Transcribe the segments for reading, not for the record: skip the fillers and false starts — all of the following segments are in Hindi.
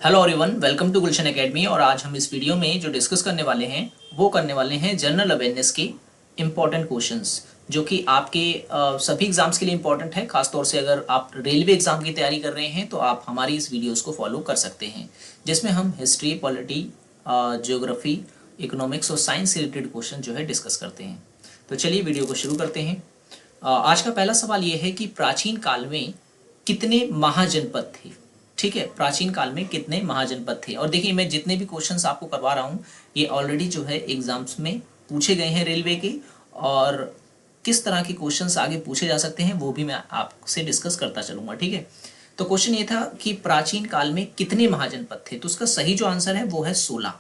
Hello everyone, welcome to Gulshan academy. और आज हम इस वीडियो में जो डिस्कस करने वाले हैं वो करने वाले हैं जनरल अवेयरनेस के इम्पॉर्टेंट क्वेश्चंस, जो कि आपके सभी एग्जाम्स के लिए इम्पॉर्टेंट है। खासतौर से अगर आप रेलवे एग्जाम की तैयारी कर रहे हैं तो आप हमारी इस वीडियोस को फॉलो कर सकते हैं, जिसमें हम हिस्ट्री, पॉलिटी, ज्योग्राफी, इकोनॉमिक्स और साइंस से रिलेटेड क्वेश्चन जो है डिस्कस करते हैं। तो चलिए वीडियो को शुरू करते हैं। आज का पहला सवाल ये है कि प्राचीन काल में कितने महाजनपद थे। ठीक है, प्राचीन काल में कितने महाजनपद थे। और देखिए, मैं जितने भी क्वेश्चंस आपको करवा रहा हूँ ये ऑलरेडी जो है एग्जाम्स में पूछे गए हैं रेलवे के, और किस तरह के क्वेश्चंस आगे पूछे जा सकते हैं वो भी मैं आपसे डिस्कस करता चलूंगा। ठीक है, तो क्वेश्चन ये था कि प्राचीन काल में कितने महाजनपद थे, तो उसका सही जो आंसर है वो है 16।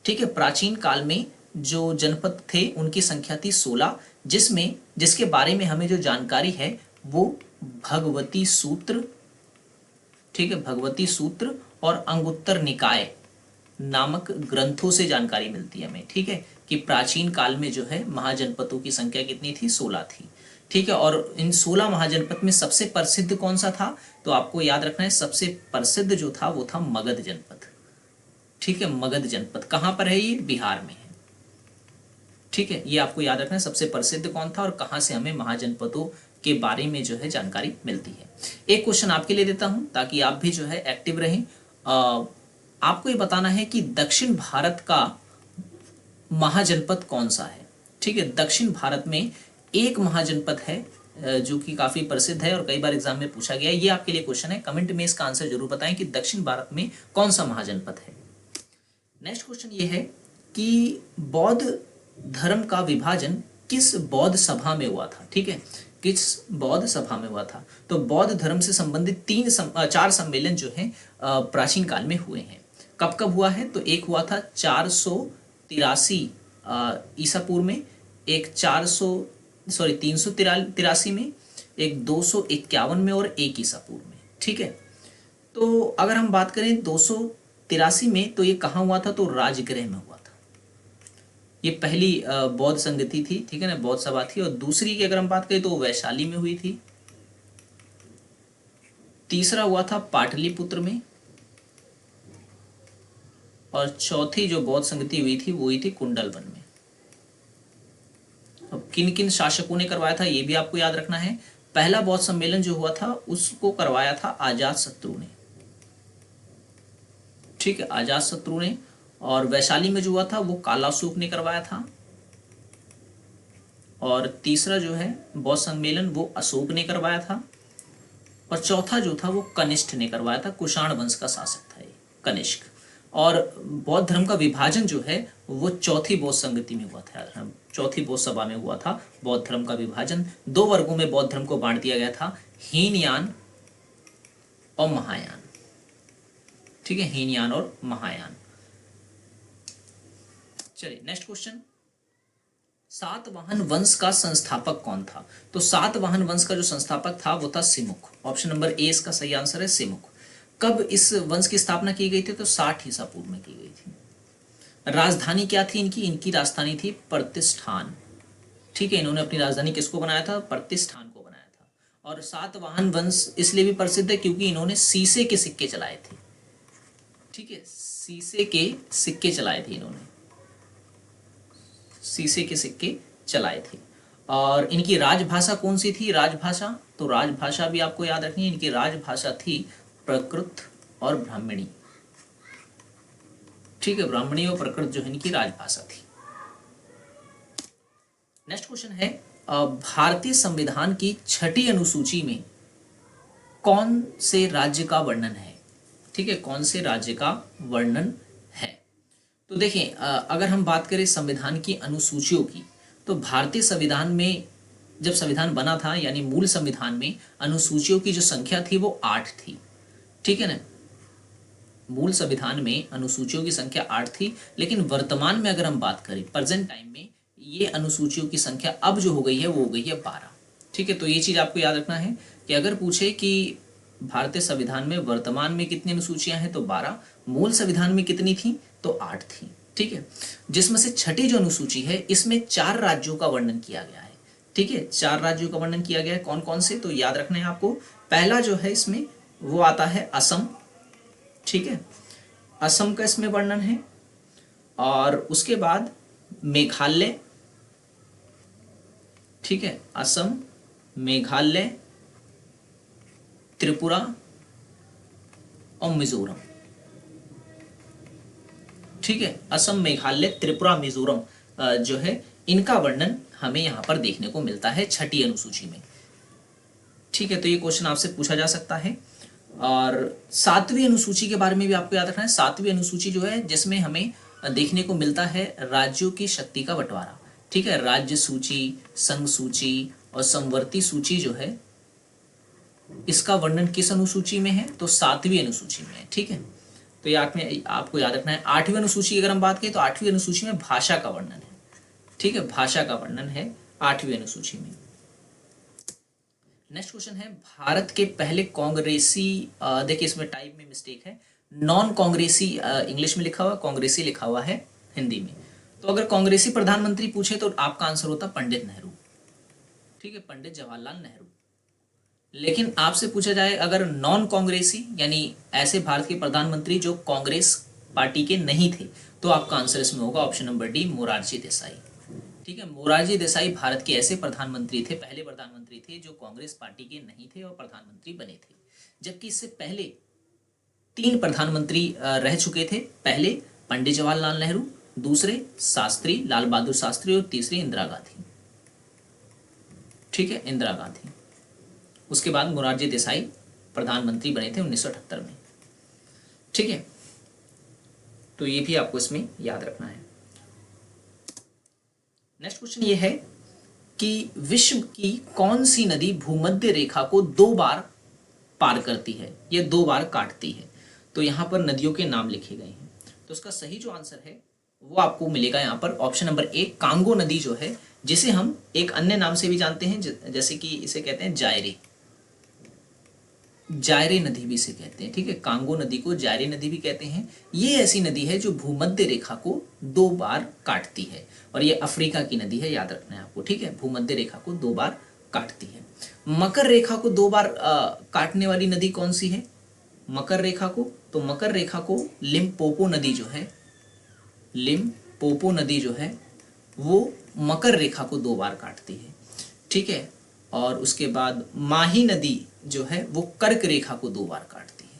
ठीक है, प्राचीन काल में जो जनपद थे उनकी संख्या थी 16, जिसके बारे में हमें जो जानकारी है वो भगवती सूत्र, ठीक है, भगवती सूत्र और अंगुत्तर निकाय नामक ग्रंथों से जानकारी मिलती है हमें। ठीक है, कि प्राचीन काल में जो है महाजनपदों की संख्या कितनी थी, 16 थी। ठीक है, और इन 16 महाजनपद में सबसे प्रसिद्ध कौन सा था, तो आपको याद रखना है सबसे प्रसिद्ध जो था वो था मगध जनपद। ठीक है, मगध जनपद कहाँ पर है, ये बिहार में है। ठीक है, ये आपको याद रखना है सबसे प्रसिद्ध कौन था और कहाँ से हमें महाजनपदों के बारे में जो है जानकारी मिलती है। एक क्वेश्चन आपके लिए देता हूं ताकि आप भी जो है एक्टिव रहें। आपको ये बताना है कि दक्षिण भारत का महाजनपद कौन सा है। ठीक है, दक्षिण भारत में एक महाजनपद है जो कि काफी प्रसिद्ध है और कई बार एग्जाम में पूछा गया है। ये आपके लिए क्वेश्चन है, कमेंट में इसका आंसर जरूर बताएं कि दक्षिण भारत में कौन सा महाजनपद है। नेक्स्ट क्वेश्चन ये है कि बौद्ध धर्म का विभाजन किस बौद्ध सभा में हुआ था। ठीक है, किस बौद्ध सभा में हुआ था, तो बौद्ध धर्म से संबंधित 4 सम्मेलन जो हैं प्राचीन काल में हुए हैं। कब कब हुआ है, तो एक हुआ था 483 ईसा पूर्व में, एक 383 में, एक 251 में और एक ईसा पूर्व में। ठीक है, तो अगर हम बात करें 283 में, तो ये कहाँ हुआ था, तो राजगृह में हुआ था। ये पहली बौद्ध संगति थी, ठीक है ना, बौद्ध सभा थी। और दूसरी की अगर हम बात करें तो वैशाली में हुई थी। तीसरा हुआ था पाटलिपुत्र में, और चौथी जो बौद्ध संगति हुई थी वो हुई थी कुंडलवन में। अब किन किन शासकों ने करवाया था ये भी आपको याद रखना है। पहला बौद्ध सम्मेलन जो हुआ था उसको करवाया था अजात शत्रु ने। ठीक है, अजात शत्रु ने। और वैशाली में जो हुआ था वो कालाशोक ने करवाया था। और तीसरा जो है बौद्ध सम्मेलन वो अशोक ने करवाया था। और चौथा जो था वो कनिष्ठ ने करवाया था, कुषाण वंश का शासक था ये कनिष्क। और बौद्ध धर्म का विभाजन जो है वो चौथी बौद्ध संगति में हुआ था, चौथी बौद्ध सभा में हुआ था। बौद्ध धर्म का विभाजन 2 वर्गों में बौद्ध धर्म को बांट दिया गया था, हीनयान और महायान। ठीक है, हीनयान और महायान। चलिए नेक्स्ट क्वेश्चन, सातवाहन वंश का संस्थापक कौन था, तो सातवाहन वंश का जो संस्थापक था वो था सिमुक। ऑप्शन नंबर ए इसका सही आंसर है, सिमुक। कब इस वंश की स्थापना की गई थी, तो 60 ईसा पूर्व में की गई थी। राजधानी क्या थी इनकी, इनकी राजधानी थी प्रतिष्ठान। ठीक है, इन्होंने अपनी राजधानी किसको बनाया था, प्रतिष्ठान को बनाया था। और सातवाहन वंश इसलिए भी प्रसिद्ध है क्योंकि इन्होंने शीशे के सिक्के चलाए थे। ठीक है, शीशे के सिक्के चलाए थे इन्होंने, शीशे के सिक्के चलाए थे। और इनकी राजभाषा कौन सी थी, राजभाषा, तो राजभाषा भी आपको याद रखनी है। इनकी राजभाषा थी प्रकृत और ब्राह्मणी। ठीक है, ब्राह्मणी और प्रकृत जो है इनकी राजभाषा थी। नेक्स्ट क्वेश्चन है, भारतीय संविधान की 6ठी अनुसूची में कौन से राज्य का वर्णन है। ठीक है, कौन से राज्य का वर्णन है, तो देखिए अगर हम बात करें संविधान की अनुसूचियों की, तो भारतीय संविधान में जब संविधान बना था यानी मूल संविधान में अनुसूचियों की जो संख्या थी वो 8 थी। ठीक है ना, मूल संविधान में अनुसूचियों की संख्या 8 थी, लेकिन वर्तमान में अगर हम बात करें प्रेजेंट टाइम में, ये अनुसूचियों की संख्या अब जो हो गई है वो हो गई है 12। ठीक है, तो ये चीज आपको याद रखना है कि अगर पूछे कि भारतीय संविधान में वर्तमान में कितनी अनुसूचियां हैं, तो 12। मूल संविधान में कितनी थी, तो 8 थी। ठीक है, जिसमें से 6ठी जो अनुसूची है इसमें 4 राज्यों का वर्णन किया गया है। ठीक है, 4 राज्यों का वर्णन किया गया है, कौन कौन से, तो याद रखना है आपको। पहला जो है इसमें वो आता है असम। ठीक है, असम का इसमें वर्णन है, और उसके बाद मेघालय, ठीक है, असम, मेघालय, त्रिपुरा और मिजोरम, ठीक है, असम, मेघालय, त्रिपुरा, मिजोरम जो है इनका वर्णन हमें यहाँ पर देखने को मिलता है छठी अनुसूची में, ठीक है। तो ये क्वेश्चन आपसे पूछा जा सकता है। और सातवीं अनुसूची के बारे में भी आपको याद रखना है। सातवीं अनुसूची जो है जिसमें हमें देखने को मिलता है राज्यों की शक्ति का बंटवारा, ठीक है। राज्य सूची, संघ सूची और समवर्ती सूची जो है इसका वर्णन किस अनुसूची में है, तो सातवीं अनुसूची में है, ठीक है। तो ये आपको याद रखना है। आठवीं अनुसूची की अगर हम बात करें तो आठवीं अनुसूची में भाषा का वर्णन है, ठीक है, भाषा का वर्णन है आठवीं अनुसूची में। नेक्स्ट क्वेश्चन है भारत के पहले कांग्रेसी, देखिए इसमें टाइप में मिस्टेक है, नॉन कांग्रेसी इंग्लिश में लिखा हुआ, कांग्रेसी लिखा हुआ है हिंदी में। तो अगर कांग्रेसी प्रधानमंत्री पूछे तो आपका आंसर होता पंडित नेहरू, ठीक है, पंडित जवाहरलाल नेहरू। लेकिन आपसे पूछा जाए अगर नॉन कांग्रेसी यानी ऐसे भारत के प्रधानमंत्री जो कांग्रेस पार्टी के नहीं थे, तो आपका आंसर इसमें होगा option number D, Morarji Desai, ठीक है। मोरारजी देसाई भारत के ऐसे प्रधानमंत्री थे, पहले प्रधानमंत्री थे जो कांग्रेस पार्टी के नहीं थे और प्रधानमंत्री बने थे। जबकि इससे पहले 3 प्रधानमंत्री रह चुके थे। पहले पंडित जवाहरलाल नेहरू, दूसरे शास्त्री लाल बहादुर शास्त्री और तीसरी इंदिरा गांधी, ठीक है, इंदिरा गांधी। उसके बाद मोरारजी देसाई प्रधानमंत्री बने थे 1978 में, ठीक है। तो ये भी आपको इसमें याद रखना है। नेक्स्ट क्वेश्चन ये है कि विश्व की कौन सी नदी भूमध्य रेखा को 2 बार पार करती है, ये 2 बार काटती है। तो यहाँ पर नदियों के नाम लिखे गए हैं। तो उसका सही जो आंसर है वो आपको मिलेगा यहाँ पर ऑप्शन नंबर ए, कांगो नदी जो है, जिसे हम एक अन्य नाम से भी जानते हैं, जैसे कि इसे कहते हैं जायरे, जायरे नदी भी इसे कहते हैं, ठीक है। कांगो नदी को जायरे नदी भी कहते हैं। ये ऐसी नदी है जो भूमध्य रेखा को 2 बार काटती है, और ये अफ्रीका की नदी है, याद रखना है आपको, ठीक है। भूमध्य रेखा को 2 बार काटती है। मकर रेखा को 2 बार काटने वाली नदी कौन सी है मकर रेखा को? तो मकर रेखा को लिम्पोपो नदी जो है, लिम्पोपो नदी जो है वो मकर रेखा को 2 बार काटती है, ठीक है। और उसके बाद माही नदी जो है वो कर्क रेखा को 2 बार काटती है,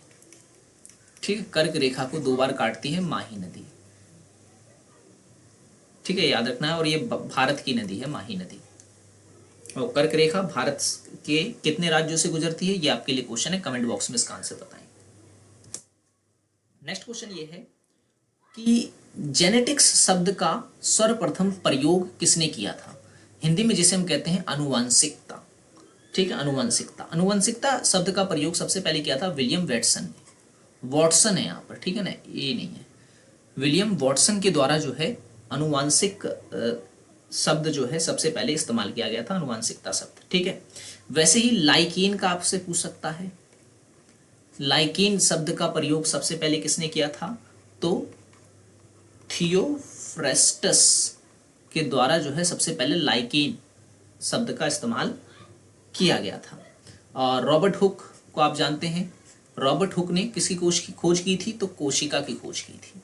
ठीक है, कर्क रेखा को 2 बार काटती है माही नदी, ठीक है, याद रखना है। और ये भारत की नदी है माही नदी। और कर्क रेखा भारत के कितने राज्यों से गुजरती है, ये आपके लिए क्वेश्चन है, कमेंट बॉक्स में इसका आंसर बताएं। नेक्स्ट क्वेश्चन ये है कि जेनेटिक्स शब्द का सर्वप्रथम प्रयोग किसने किया था? हिंदी में जिसे हम कहते हैं अनुवांशिकता, ठीक है, अनुवांशिकता। अनुवांशिकता शब्द का प्रयोग सबसे पहले किया था विलियम वॉटसन ने, वॉटसन है यहाँ पर, ठीक है ना, ये नहीं है, विलियम वॉटसन के द्वारा जो है अनुवांशिक शब्द जो है सबसे पहले इस्तेमाल किया गया था, अनुवांशिकता शब्द, ठीक है। वैसे ही लाइकेन का आपसे पूछ सकता है, लाइकेन शब्द का प्रयोग सबसे पहले किसने किया था? तो थियोफ्रेस्टस के द्वारा जो है सबसे पहले लाइकेन शब्द का इस्तेमाल किया गया था। और रॉबर्ट हुक को आप जानते हैं, रॉबर्ट हुक ने किसकी खोज की थी? तो कोशिका की खोज की थी,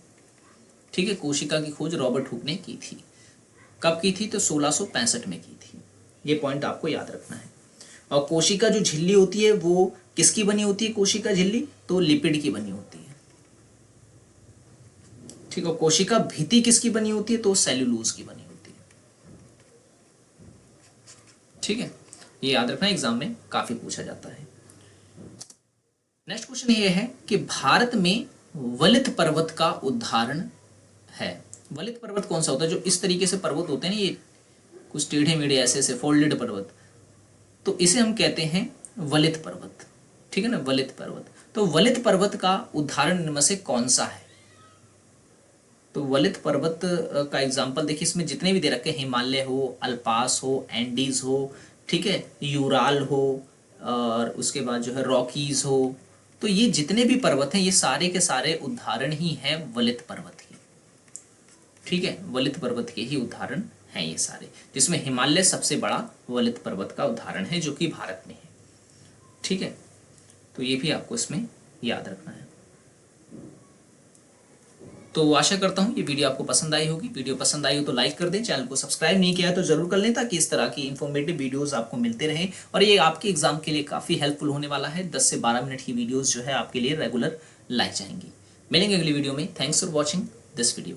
ठीक है, कोशिका की खोज रॉबर्ट हुक ने की थी। कब की थी? तो 1665 में की थी। ये पॉइंट आपको याद रखना है। और कोशिका जो झिल्ली होती है वो किसकी बनी होती है? कोशिका झिल्ली तो लिपिड की बनी होती है, ठीक है। कोशिका भित्ति किसकी बनी होती है? तो सेल्यूलोज की बनी होती है, ठीक है। ये याद रखना, एग्जाम में काफी पूछा जाता है। नेक्स्ट क्वेश्चन ये है कि भारत में वलित पर्वत का उदाहरण है। वलित पर्वत कौन सा होता है? जो इस तरीके से पर्वत होते हैं ना, ये कुछ टेढ़े मेढ़े ऐसे फोल्डेड पर्वत, तो इसे हम कहते हैं वलित पर्वत, ठीक है ना, वलित पर्वत। तो वलित पर्वत का उदाहरण इनमें से कौन सा है? तो वलित पर्वत का एग्जाम्पल देखिए, इसमें जितने भी दे रखे, हिमालय हो, अल्पास हो, एंडीज हो, ठीक है, यूराल हो, और उसके बाद जो है रॉकीज हो, तो ये जितने भी पर्वत हैं ये सारे के सारे उदाहरण ही हैं वलित पर्वत के, ठीक है, वलित पर्वत के ही उदाहरण हैं ये सारे, जिसमें हिमालय सबसे बड़ा वलित पर्वत का उदाहरण है जो कि भारत में है, ठीक है। तो ये भी आपको इसमें याद रखना है। तो आशा करता हूँ ये वीडियो आपको पसंद आई होगी। वीडियो पसंद आई हो तो लाइक कर दें, चैनल को सब्सक्राइब नहीं किया है तो जरूर कर लें, ताकि इस तरह की इन्फॉर्मेटिव वीडियोस आपको मिलते रहे। और ये आपके एग्जाम के लिए काफ़ी हेल्पफुल होने वाला है। 10 से 12 मिनट की वीडियोज़ जो है आपके लिए रेगुलर लाई जाएंगी। मिलेंगे अगली वीडियो में। Thanks for watching this video.